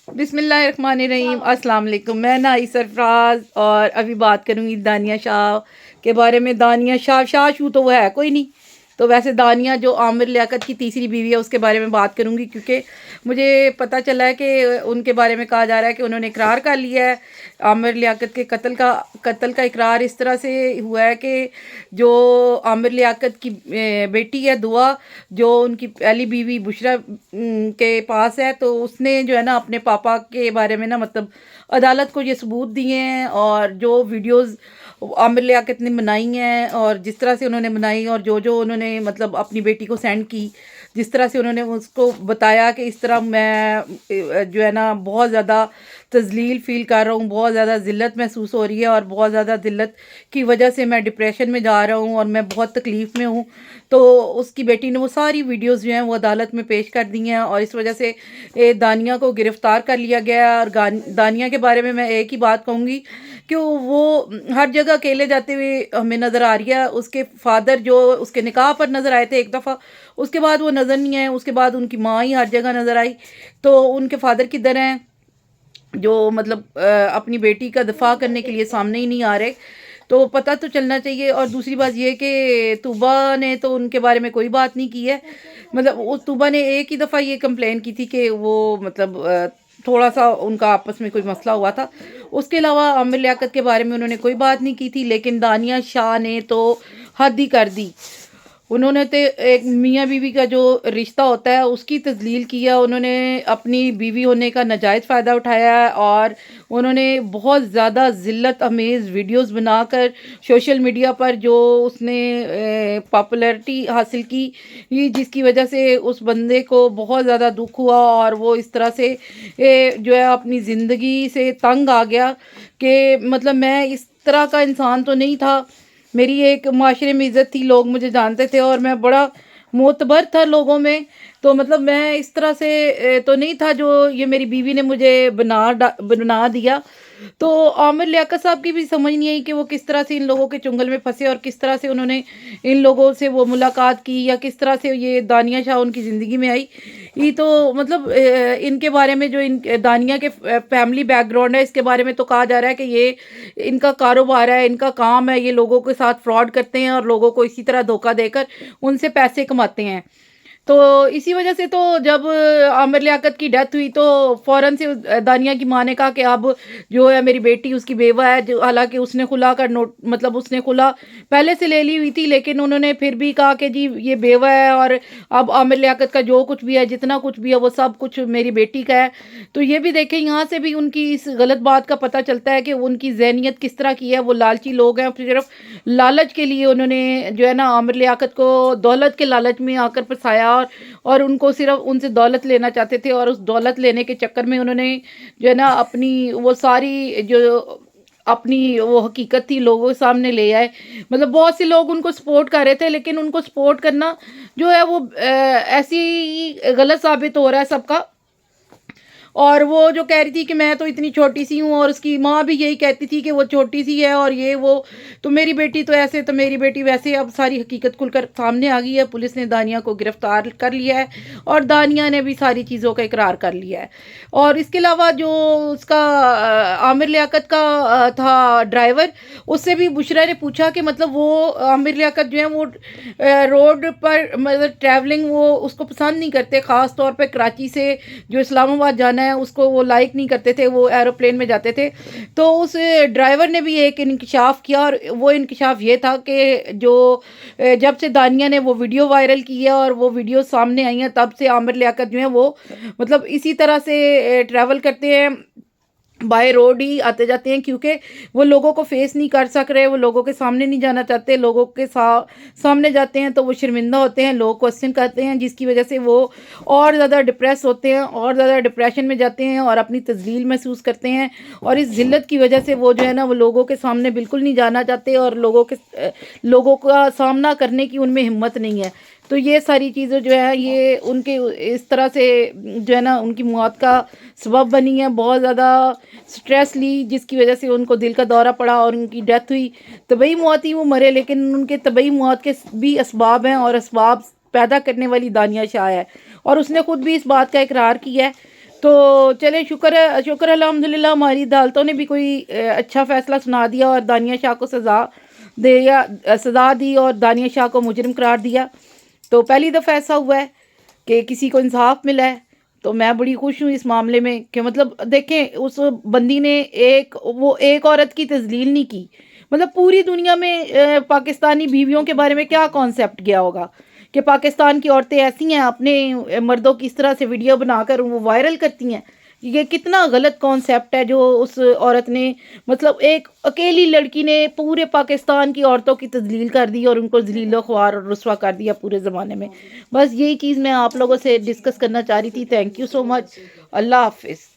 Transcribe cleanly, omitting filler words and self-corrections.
بسم اللہ الرحمن الرحیم، السلام علیکم۔ میں نائی سرفراز اور ابھی بات کروں گی دانیہ شاہ کے بارے میں۔ دانیہ شاہ شو تو وہ ہے کوئی نہیں، تو ویسے دانیہ جو عامر لیاقت کی تیسری بیوی ہے اس کے بارے میں بات کروں گی، کیونکہ مجھے پتہ چلا ہے کہ ان کے بارے میں کہا جا رہا ہے کہ انہوں نے اقرار کر لیا ہے عامر لیاقت کے قتل کا اقرار اس طرح سے ہوا ہے کہ جو عامر لیاقت کی بیٹی ہے دعا، جو ان کی پہلی بیوی بشرا کے پاس ہے، تو اس نے جو ہے نا اپنے پاپا کے بارے میں نا مطلب عدالت کو یہ ثبوت دیے ہیں، اور جو ویڈیوز عامر لیاقت نے بنائی ہیں اور جس طرح سے انہوں نے بنائی، اور جو انہوں نے مطلب اپنی بیٹی کو سینڈ کی، جس طرح سے انہوں نے اس کو بتایا کہ اس طرح میں جو ہے نا بہت زیادہ تذلیل فیل کر رہا ہوں، بہت زیادہ ذلت محسوس ہو رہی ہے، اور بہت زیادہ ذلت کی وجہ سے میں ڈپریشن میں جا رہا ہوں اور میں بہت تکلیف میں ہوں۔ تو اس کی بیٹی نے وہ ساری ویڈیوز جو ہیں وہ عدالت میں پیش کر دی ہیں، اور اس وجہ سے دانیہ کو گرفتار کر لیا گیا ہے۔ اور دانیہ کے بارے میں ایک ہی بات کہوں گی کہ وہ ہر جگہ اکیلے جاتے ہوئے ہمیں نظر آ رہی ہے۔ اس کے فادر جو اس کے نکاح پر نظر آئے تھے ایک دفعہ، اس کے بعد وہ نظر نہیں آئے، اس کے بعد ان کی ماں ہی ہر جگہ نظر آئی۔ تو ان کے فادر کدھر ہیں جو مطلب اپنی بیٹی کا دفاع کرنے کے لیے سامنے ہی نہیں آ رہے؟ تو پتہ تو چلنا چاہیے۔ اور دوسری بات یہ کہ طوبا نے تو ان کے بارے میں کوئی بات نہیں کی ہے، مطلب طوبا نے ایک ہی دفعہ یہ کمپلین کی تھی کہ وہ مطلب تھوڑا سا ان کا آپس میں کوئی مسئلہ ہوا تھا، اس کے علاوہ عامر لیاقت کے بارے میں انہوں نے کوئی بات نہیں کی تھی۔ لیکن دانیہ شاہ نے تو حد ہی کر دی، انہوں نے تو ایک میاں بیوی کا جو رشتہ ہوتا ہے اس کی تذلیل کیا، انہوں نے اپنی بیوی ہونے کا ناجائز فائدہ اٹھایا ہے، اور انہوں نے بہت زیادہ ذلت امیز ویڈیوز بنا کر سوشل میڈیا پر جو اس نے پاپولیرٹی حاصل کی، جس کی وجہ سے اس بندے کو بہت زیادہ دکھ ہوا، اور وہ اس طرح سے جو ہے اپنی زندگی سے تنگ آ گیا کہ مطلب میں اس طرح کا انسان تو نہیں تھا، میری ایک معاشرے میں عزت تھی، لوگ مجھے جانتے تھے اور میں بڑا معتبر تھا لوگوں میں، تو مطلب میں اس طرح سے تو نہیں تھا جو یہ میری بیوی نے مجھے بنا دیا۔ تو عامر لیاقت صاحب کی بھی سمجھ نہیں آئی کہ وہ کس طرح سے ان لوگوں کے چنگل میں پھنسے، اور کس طرح سے انہوں نے ان لوگوں سے وہ ملاقات کی، یا کس طرح سے یہ دانیہ شاہ ان کی زندگی میں آئی۔ یہ تو مطلب ان کے بارے میں جو دانیہ کے فیملی بیک گراؤنڈ ہے اس کے بارے میں تو کہا جا رہا ہے کہ یہ ان کا کاروبار ہے، ان کا کام ہے، یہ لوگوں کے ساتھ فراڈ کرتے ہیں اور لوگوں کو اسی طرح دھوکہ دے کر ان سے پیسے کماتے ہیں۔ تو اسی وجہ سے تو جب عامر لیاقت کی ڈیتھ ہوئی تو فوراً سے دانیہ کی ماں نے کہا کہ اب جو ہے میری بیٹی اس کی بیوہ ہے، جو حالانکہ اس نے خلا کا مطلب اس نے خلا پہلے سے لے لی ہوئی تھی، لیکن انہوں نے پھر بھی کہا کہ جی یہ بیوہ ہے، اور اب عامر لیاقت کا جو کچھ بھی ہے، جتنا کچھ بھی ہے، وہ سب کچھ میری بیٹی کا ہے۔ تو یہ بھی دیکھیں، یہاں سے بھی ان کی اس غلط بات کا پتہ چلتا ہے کہ ان کی ذہنیت کس طرح کی ہے۔ وہ لالچی لوگ ہیں، صرف لالچ کے لیے انہوں نے جو ہے نا عامر لیاقت کو دولت کے لالچ میں آ کر پھنسایا، اور ان کو صرف ان سے دولت لینا چاہتے تھے، اور اس دولت لینے کے چکر میں انہوں نے جو ہے نا اپنی وہ ساری جو اپنی وہ حقیقت تھی لوگوں کے سامنے لے آئے۔ مطلب بہت سے لوگ ان کو سپورٹ کر رہے تھے، لیکن ان کو سپورٹ کرنا جو ہے وہ ایسی غلط ثابت ہو رہا ہے سب کا۔ اور وہ جو کہہ رہی تھی کہ میں تو اتنی چھوٹی سی ہوں، اور اس کی ماں بھی یہی کہتی تھی کہ وہ چھوٹی سی ہے، اور یہ وہ تو میری بیٹی تو ایسے تو میری بیٹی ویسے، اب ساری حقیقت کھل کر سامنے آ گئی ہے۔ پولیس نے دانیہ کو گرفتار کر لیا ہے، اور دانیہ نے بھی ساری چیزوں کا اقرار کر لیا ہے۔ اور اس کے علاوہ جو اس کا عامر لیاقت کا تھا ڈرائیور، اس سے بھی بشرا نے پوچھا کہ مطلب وہ عامر لیاقت جو ہے وہ روڈ پر مطلب ٹریولنگ وہ اس کو پسند نہیں کرتے، خاص طور پہ کراچی سے جو اسلام آباد جانا ہے اس کو وہ لائک نہیں کرتے تھے، وہ ایروپلین میں جاتے تھے۔ تو اس ڈرائیور نے بھی ایک انکشاف کیا، اور وہ انکشاف یہ تھا کہ جو جب سے دانیہ نے وہ ویڈیو وائرل کی ہے اور وہ ویڈیو سامنے آئی ہیں، تب سے عامر لیاقت جو ہیں وہ مطلب اسی طرح سے ٹریول کرتے ہیں، بائی روڈ ہی آتے جاتے ہیں، کیونکہ وہ لوگوں کو فیس نہیں کر سک رہے، وہ لوگوں کے سامنے نہیں جانا چاہتے، لوگوں کے سامنے جاتے ہیں تو وہ شرمندہ ہوتے ہیں، لوگ کوسچن کرتے ہیں، جس کی وجہ سے وہ اور زیادہ ڈپریس ہوتے ہیں، اور زیادہ ڈپریشن میں جاتے ہیں، اور اپنی تذلیل محسوس کرتے ہیں، اور اس ذلت کی وجہ سے وہ جو ہے نا وہ لوگوں کے سامنے بالکل نہیں جانا چاہتے، اور لوگوں کا سامنا کرنے کی ان میں ہمت نہیں ہے۔ تو یہ ساری چیزیں جو ہے یہ ان کے اس طرح سے جو ہے نا ان کی موت کا سبب بنی ہے۔ بہت زیادہ سٹریس لی، جس کی وجہ سے ان کو دل کا دورہ پڑا اور ان کی ڈیتھ ہوئی، طبعی موت ہی وہ مرے، لیکن ان کے طبعی موت کے بھی اسباب ہیں، اور اسباب پیدا کرنے والی دانیہ شاہ ہے، اور اس نے خود بھی اس بات کا اقرار کیا ہے۔ تو چلے شکر الحمدللہ ہماری عدالتوں نے بھی کوئی اچھا فیصلہ سنا دیا اور دانیہ شاہ کو سزا دی اور دانیہ شاہ کو مجرم قرار دیا. تو پہلی دفعہ ایسا ہوا ہے کہ کسی کو انصاف ملا ہے. تو میں بڑی خوش ہوں اس معاملے میں کہ مطلب دیکھیں اس بندی نے ایک عورت کی تذلیل نہیں کی. مطلب پوری دنیا میں پاکستانی بیویوں کے بارے میں کیا کانسیپٹ گیا ہوگا کہ پاکستان کی عورتیں ایسی ہیں اپنے مردوں کی اس طرح سے ویڈیو بنا کر وہ وائرل کرتی ہیں. یہ کتنا غلط کانسیپٹ ہے جو اس عورت نے مطلب ایک اکیلی لڑکی نے پورے پاکستان کی عورتوں کی تذلیل کر دی اور ان کو ذلیل و خوار اور رسوا کر دیا پورے زمانے میں. بس یہی چیز میں آپ لوگوں سے ڈسکس کرنا چاہ رہی تھی. تھینک یو سو مچ. اللہ حافظ.